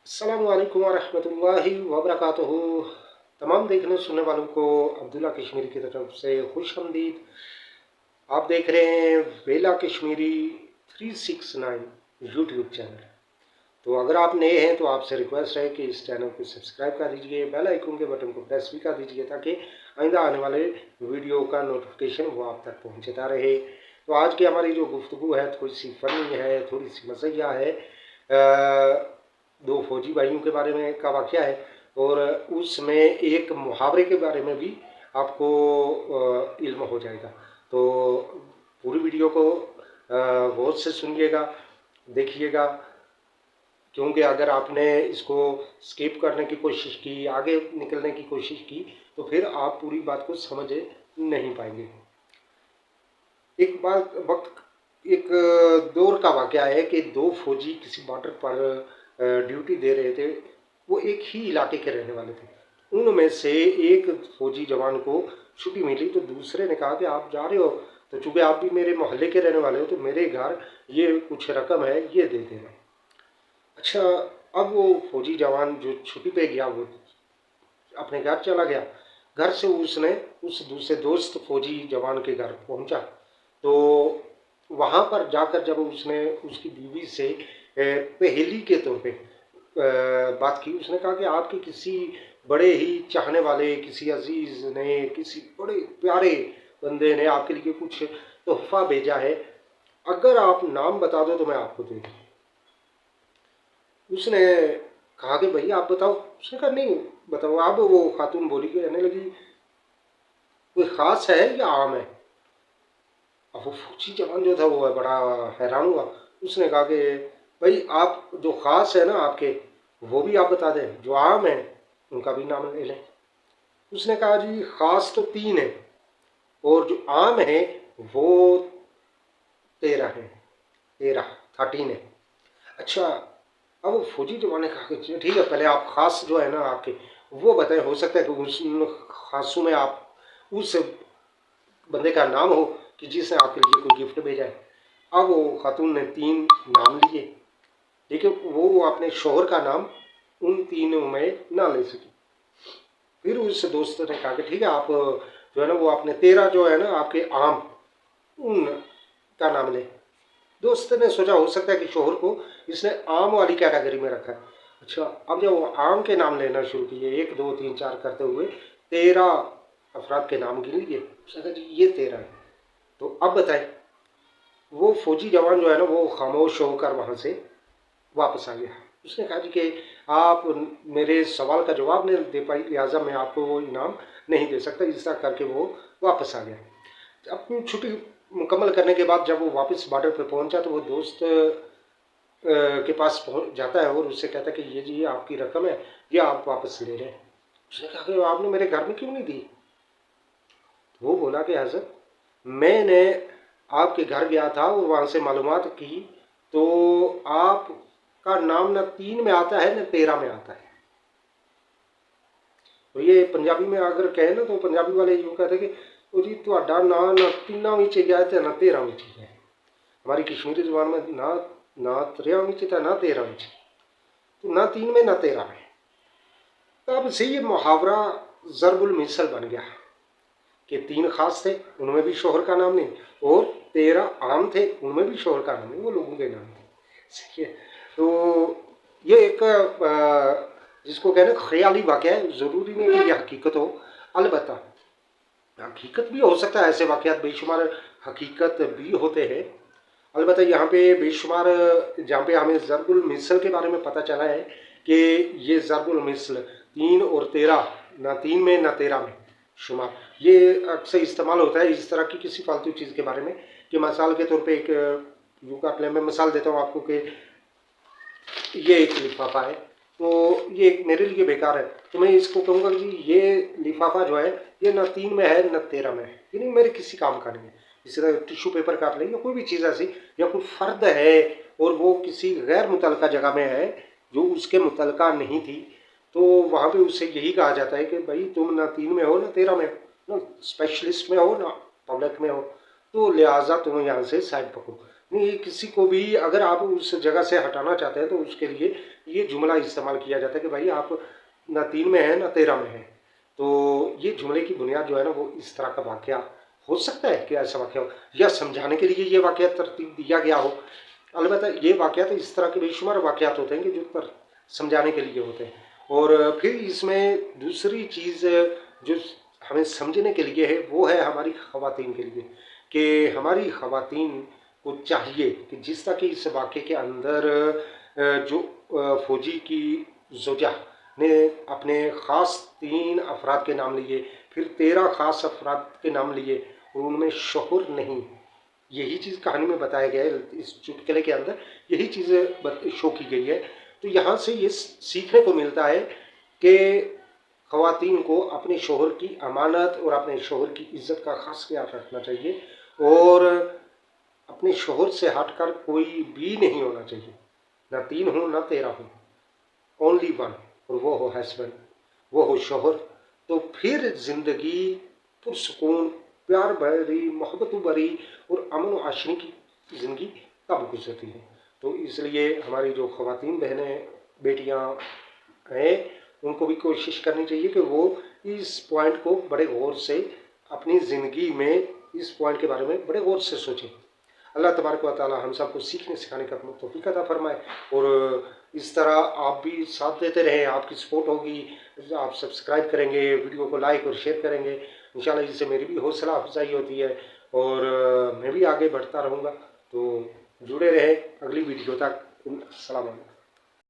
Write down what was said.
अस्सलामुअलैकुम वरहमतुल्लाहि वबरकातुहू। तमाम देखने सुनने वालों को अब्दुल्ला कश्मीरी की तरफ से खुश आमदीद। आप देख रहे हैं वेला कश्मीरी 369 यूट्यूब चैनल। तो अगर आप नए हैं तो आपसे रिक्वेस्ट है कि इस चैनल को सब्सक्राइब कर दीजिए, बेल आइकन के बटन को प्रेस भी कर दीजिए ताकि आइंदा आने वाले वीडियो का नोटिफिकेशन वो आप तक पहुंचता रहे। तो आज की हमारी जो गुफ्तगू है थोड़ी सी फ़नी है, थोड़ी सी मज़ाहिया है। दो फौजी भाइयों के बारे में का वाक़या है और उसमें एक मुहावरे के बारे में भी आपको इल्म हो जाएगा। तो पूरी वीडियो को गौर से सुनिएगा, देखिएगा, क्योंकि अगर आपने इसको स्किप करने की कोशिश की, आगे निकलने की कोशिश की, तो फिर आप पूरी बात को समझ नहीं पाएंगे। एक बात वक्त एक दौर का वाक़या है कि दो फौजी किसी बॉर्डर पर ड्यूटी दे रहे थे। वो एक ही इलाके के रहने वाले थे। उनमें से एक फौजी जवान को छुट्टी मिली तो दूसरे ने कहा कि आप जा रहे हो तो चूँकि आप भी मेरे मोहल्ले के रहने वाले हो तो मेरे घर ये कुछ रकम है, ये दे देना। अच्छा, अब वो फौजी जवान जो छुट्टी पे गया वो अपने घर चला गया। घर से उसने उस दूसरे दोस्त फौजी जवान के घर पहुंचा तो वहां पर जाकर जब उसने उसकी बीवी से पहेली के तौर पे बात की, उसने कहा कि आपके किसी बड़े ही चाहने वाले किसी अजीज ने, किसी बड़े प्यारे बंदे ने आपके लिए कुछ तोहफा भेजा है, अगर आप नाम बता दो तो मैं आपको दे दूँ। उसने कहा कि भैया आप बताओ। उसने कहा नहीं बताओ। अब वो खातून बोली कि कहने लगी कोई ख़ास है या आम है। अब वो फौजी जवान जो था वो बड़ा हैरान हुआ। उसने कहा कि भाई आप जो ख़ास है ना आपके वो भी आप बता दें, जो आम है उनका भी नाम ले लें। उसने कहा जी ख़ास तो 3 है और जो आम है वो 13 है, 13 है। अच्छा, अब फौजी जवान ने कहा कि ठीक है पहले आप ख़ास जो है ना आपके वो बताएं, हो सकता है कि उस ख़ासों में आप उस बंदे का नाम हो कि जिसने आपके लिए कोई गिफ्ट भेजा है। अब वो खातून ने 3 नाम लिए, लेकिन वो अपने शोहर का नाम उन तीनों में ना ले सकी। फिर उस दोस्त ने कहा कि ठीक है आप जो है ना वो अपने 13 जो है ना आपके आम उन का नाम ले। दोस्त ने सोचा हो सकता है कि शोहर को इसने आम वाली कैटेगरी में रखा है। अच्छा, अब जब वो आम के नाम लेना शुरू किए 1 2 3 4 करते हुए 13 अफराद के नाम गिन लिए। उसने कहा जी ये 13 है। तो अब बताए। वो फौजी जवान जो है ना वो खामोश होकर वहाँ से वापस आ गया। उसने कहा जी कि आप मेरे सवाल का जवाब नहीं दे पाई, लिहाजा मैं आपको वो इनाम नहीं दे सकता। इस तरह करके वो वापस आ गया। अपनी छुट्टी मुकम्मल करने के बाद जब वो वापस बॉर्डर पर पहुंचा तो वो दोस्त के पास पहुंच जाता है और उससे कहता है कि ये जी आपकी रकम है, ये आप वापस ले रहे हैं। उसने कहा कि आपने मेरे घर में क्यों नहीं दी। वो बोला कि हज़रत मैंने आपके घर गया था और वहाँ से मालूमात की तो आपका नाम न 3 में आता है न 13 में आता है। तो ये पंजाबी में अगर कहे ना तो पंजाबी वाले यूँ कहते कि वो जी ਤੁਹਾਡਾ ਨਾਂ ना 3 ਵਿੱਚ ਗਿਆ ਤੇ ना 13 ਵਿੱਚ है। हमारी कश्मीरी जुबान में ना 13 ਵਿੱਚ था ना 13 ਵਿੱਚ, तो ना 3 में ना 13 में। तब से ये मुहावरा ज़रबुल मिसल बन गया कि 3 खास थे उनमें भी शोहर का नाम नहीं और 13 आम थे उनमें भी शोहर का नाम नहीं, वो लोगों के नाम थे। सही है। तो ये एक जिसको कहने ख्याली वाक़या है, ज़रूरी नहीं कि ये हकीकत हो। अलबत्ता हकीकत भी हो सकता है, ऐसे वाक़यात बेशुमार हकीकत भी होते हैं। अलबत्ता यहाँ पे बेशुमार जहाँ पे हमें ज़रबुल मिसल के बारे में पता चला है कि ये ज़रबुल मिसल 3 और 13 ना 3 में ना 13 में शुमार, ये अक्सर इस्तेमाल होता है इस तरह की किसी फालतू चीज़ के बारे में कि मिसाल के तौर पे एक यूँ काट लें, मैं मिसाल देता हूँ आपको कि ये एक लिफाफा है तो ये मेरे लिए बेकार है, तो मैं इसको कहूँगा कि ये लिफाफा जो है ये ना 3 में है ना 13 में है, ये नहीं मेरे किसी काम का नहीं है। इसी तरह टिश्यू पेपर काट लें या कोई भी चीज़ ऐसी, या कोई फ़र्द है और वो किसी गैर मुतलका जगह में है जो उसके मुतलका नहीं थी, तो वहाँ पे उससे यही कहा जाता है कि भाई तुम ना 3 में हो ना 13 में हो, ना स्पेशलिस्ट में हो ना पब्लिक में हो, तो लिहाजा तुम यहाँ से साइड पकड़ो। नहीं, किसी को भी अगर आप उस जगह से हटाना चाहते हैं तो उसके लिए ये जुमला इस्तेमाल किया जाता है कि भाई आप ना 3 में है ना 13 में है। तो ये जुमले की बुनियाद जो है ना वो इस तरह का वाक़या हो सकता है कि ऐसा वाक़या हो, या समझाने के लिए ये वाक़या तरतीब दिया गया हो। अलबत्ता ये वाक़यात इस तरह के बेशुमार वाक़यात होते हैं कि जो समझाने के लिए होते हैं। और फिर इसमें दूसरी चीज़ जो हमें समझने के लिए है वो है हमारी ख़वातीन के लिए, कि हमारी ख़वातीन को चाहिए कि जिस तरह कि इस वाक़े के अंदर जो फ़ौजी की ज़ौजा ने अपने ख़ास 3 अफराद के नाम लिए, फिर 13 ख़ास अफराद के नाम लिए और उनमें शौहर नहीं, यही चीज़ कहानी में बताया गया है। इस चुटकुले के अंदर यही चीज़ शो की गई है। तो यहाँ से ये सीखने को मिलता है कि ख़वातीन को अपने शौहर की अमानत और अपने शौहर की इज़्ज़त का ख़ास ख्याल रखना चाहिए, और अपने शौहर से हटकर कोई भी नहीं होना चाहिए, ना 3 हो ना 13 हो, ओनली वन, और वो हो हस्बैंड, वो हो शौहर। तो फिर ज़िंदगी पुरसुकून, प्यार भरी, मोहब्बत भरी और अमन व आशनी की ज़िंदगी तब गुजरती है। तो इसलिए हमारी जो ख़वातीन बहनें बेटियां हैं उनको भी कोशिश करनी चाहिए कि वो इस पॉइंट को बड़े गौर से अपनी ज़िंदगी में इस पॉइंट के बारे में बड़े गौर से सोचें। अल्लाह तबारक व तआला हम सबको सीखने सिखाने का तौफीक अता फरमाए, और इस तरह आप भी साथ देते रहें, आपकी सपोर्ट होगी, आप सब्सक्राइब करेंगे, वीडियो को लाइक और शेयर करेंगे, इंशाल्लाह इससे मेरी भी हौसला अफजाई होती है और मैं भी आगे बढ़ता रहूँगा। तो जुड़े रहे अगली वीडियो तक। अस्सलाम वालेकुम।